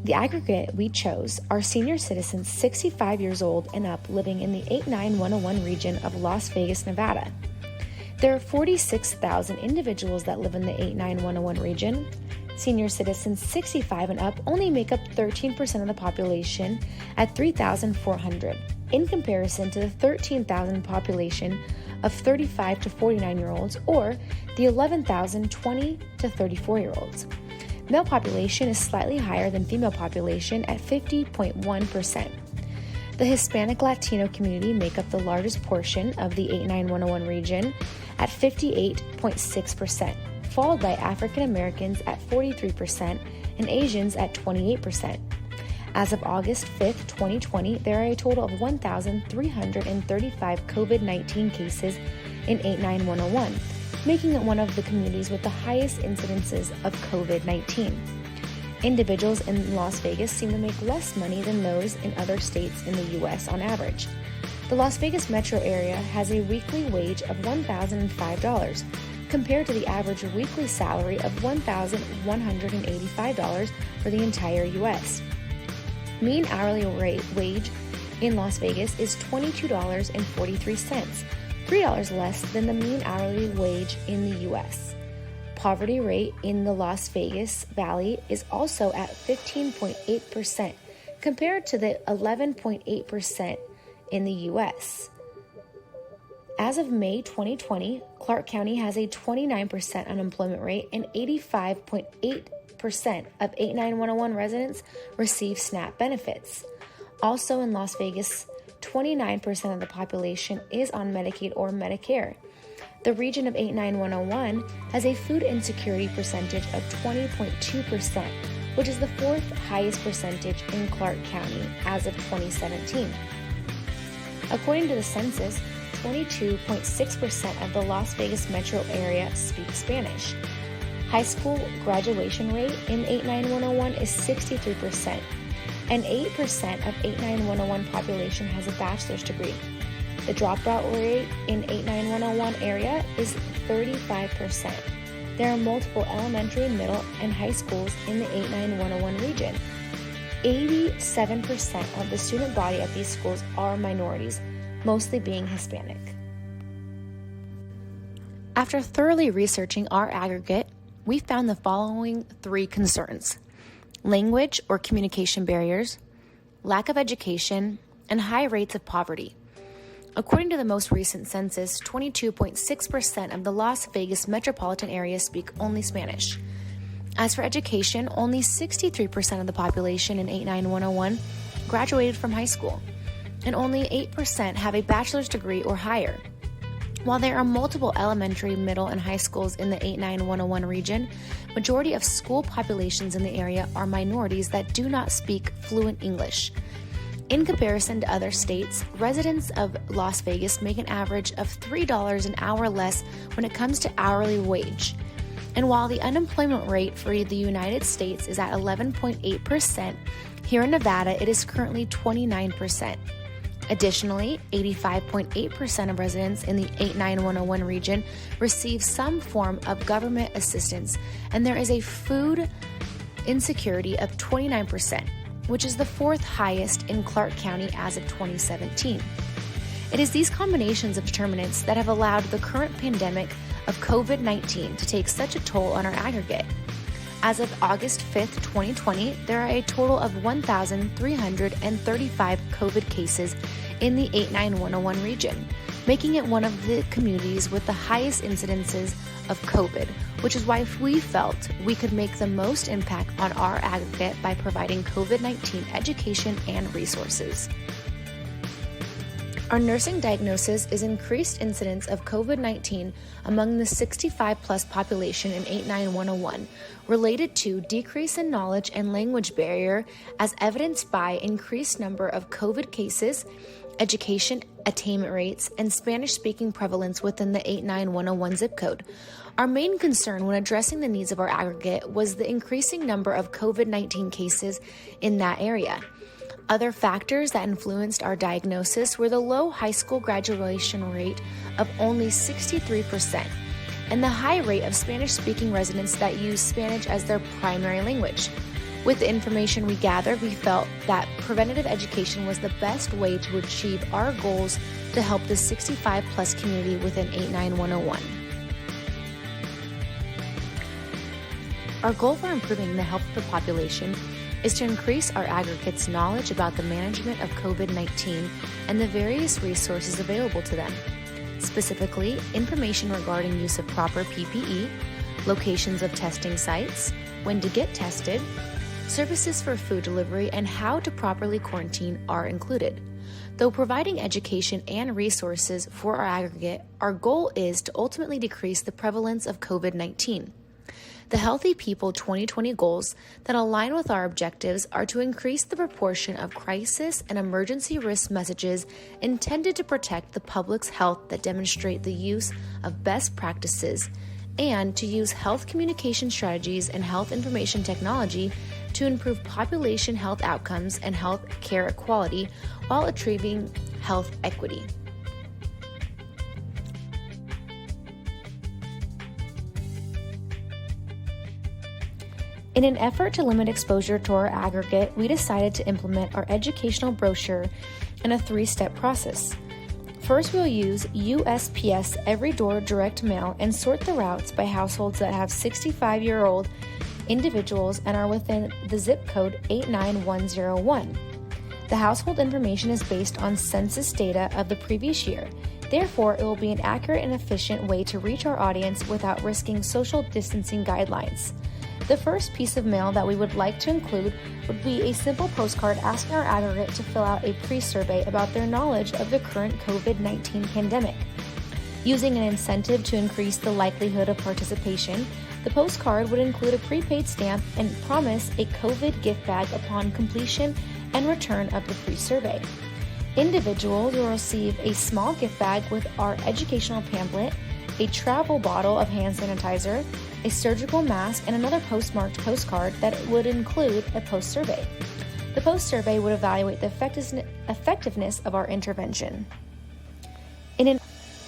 The aggregate we chose are senior citizens 65 years old and up living in the 89101 region of Las Vegas, Nevada. There are 46,000 individuals that live in the 89101 region. Senior citizens 65 and up only make up 13% of the population at 3,400, in comparison to the 13,000 population of 35 to 49-year-olds or the 11,000 20 to 34-year-olds. Male population is slightly higher than female population at 50.1%. The Hispanic Latino community make up the largest portion of the 89101 region at 58.6%, followed by African Americans at 43% and Asians at 28%. As of August 5th, 2020, there are a total of 1,335 COVID-19 cases in 89101, making it one of the communities with the highest incidences of COVID-19. Individuals in Las Vegas seem to make less money than those in other states in the U.S. on average. The Las Vegas metro area has a weekly wage of $1,005, compared to the average weekly salary of $1,185 for the entire U.S. Mean hourly wage in Las Vegas is $22.43, $3 less than the mean hourly wage in the U.S. Poverty rate in the Las Vegas Valley is also at 15.8%, compared to the 11.8% in the U.S. As of May 2020, Clark County has a 29% unemployment rate and 85.8% of 89101 residents receive SNAP benefits. Also in Las Vegas, 29% of the population is on Medicaid or Medicare. The region of 89101 has a food insecurity percentage of 20.2%, which is the fourth highest percentage in Clark County as of 2017. According to the census, 22.6% of the Las Vegas metro area speak Spanish. High school graduation rate in 89101 is 63%, and 8% of 89101 population has a bachelor's degree. The dropout rate in 89101 area is 35%. There are multiple elementary, middle, and high schools in the 89101 region. 87% of the student body at these schools are minorities, mostly being Hispanic. After thoroughly researching our aggregate, we found the following three concerns: language or communication barriers, lack of education, and high rates of poverty. According to the most recent census, 22.6% of the Las Vegas metropolitan area speak only Spanish. As for education, only 63% of the population in 89101 graduated from high school, and only 8% have a bachelor's degree or higher. While there are multiple elementary, middle, and high schools in the 89101 region, majority of school populations in the area are minorities that do not speak fluent English. In comparison to other states, residents of Las Vegas make an average of $3 an hour less when it comes to hourly wage. And while the unemployment rate for the United States is at 11.8%, here in Nevada it is currently 29%. Additionally, 85.8% of residents in the 89101 region receive some form of government assistance, and there is a food insecurity of 29%, which is the fourth highest in Clark County as of 2017. It is these combinations of determinants that have allowed the current pandemic of COVID-19 to take such a toll on our aggregate. As of August 5th, 2020, there are a total of 1,335 COVID cases in the 89101 region, making it one of the communities with the highest incidences of COVID, which is why we felt we could make the most impact on our aggregate by providing COVID-19 education and resources. Our nursing diagnosis is increased incidence of COVID-19 among the 65-plus population in 89101, related to decrease in knowledge and language barrier as evidenced by increased number of COVID cases, education attainment rates, and Spanish-speaking prevalence within the 89101 zip code. Our main concern when addressing the needs of our aggregate was the increasing number of COVID-19 cases in that area. Other factors that influenced our diagnosis were the low high school graduation rate of only 63% and the high rate of Spanish-speaking residents that use Spanish as their primary language. With the information we gathered, we felt that preventative education was the best way to achieve our goals to help the 65 plus community within 89101. Our goal for improving the health of the population is to increase our aggregates' knowledge about the management of COVID-19 and the various resources available to them. Specifically, information regarding use of proper PPE, locations of testing sites, when to get tested, services for food delivery, and how to properly quarantine are included. Though providing education and resources for our aggregate, our goal is to ultimately decrease the prevalence of COVID-19. The Healthy People 2020 goals that align with our objectives are to increase the proportion of crisis and emergency risk messages intended to protect the public's health that demonstrate the use of best practices, and to use health communication strategies and health information technology to improve population health outcomes and health care equality while achieving health equity. In an effort to limit exposure to our aggregate, we decided to implement our educational brochure in a 3-step process. First, we'll use USPS Every Door direct mail and sort the routes by households that have 65-year-old individuals and are within the zip code 89101. The household information is based on census data of the previous year. Therefore, it will be an accurate and efficient way to reach our audience without risking social distancing guidelines. The first piece of mail that we would like to include would be a simple postcard asking our aggregate to fill out a pre-survey about their knowledge of the current COVID-19 pandemic. Using an incentive to increase the likelihood of participation, the postcard would include a prepaid stamp and promise a COVID gift bag upon completion and return of the pre-survey. Individuals will receive a small gift bag with our educational pamphlet, a travel bottle of hand sanitizer, a surgical mask, and another postmarked postcard that would include a post-survey. The post-survey would evaluate the effectiveness of our intervention.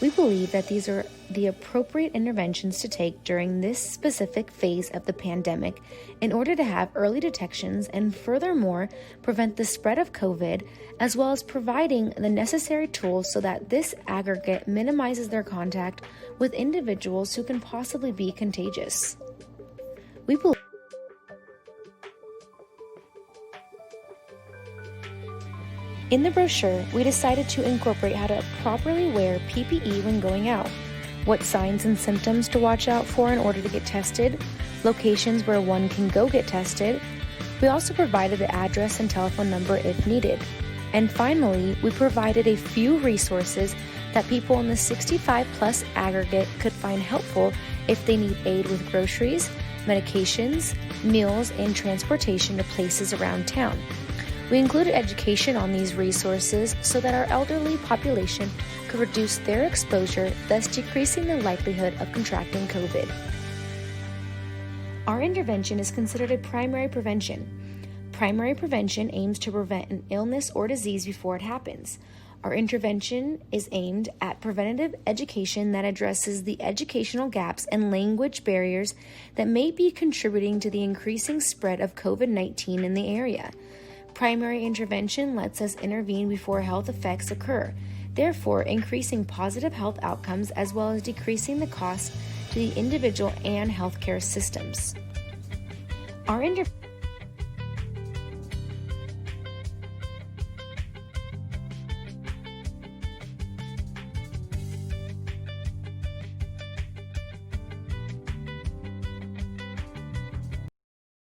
We believe that these are the appropriate interventions to take during this specific phase of the pandemic in order to have early detections and furthermore prevent the spread of COVID, as well as providing the necessary tools so that this aggregate minimizes their contact with individuals who can possibly be contagious. In the brochure, we decided to incorporate how to properly wear PPE when going out, what signs and symptoms to watch out for in order to get tested, locations where one can go get tested. We also provided the address and telephone number if needed. And finally, we provided a few resources that people in the 65 plus aggregate could find helpful if they need aid with groceries, medications, meals, and transportation to places around town. We included education on these resources so that our elderly population could reduce their exposure, thus decreasing the likelihood of contracting COVID. Our intervention is considered a primary prevention. Primary prevention aims to prevent an illness or disease before it happens. Our intervention is aimed at preventative education that addresses the educational gaps and language barriers that may be contributing to the increasing spread of COVID-19 in the area. Primary intervention lets us intervene before health effects occur, therefore increasing positive health outcomes as well as decreasing the cost to the individual and healthcare systems. Our intervention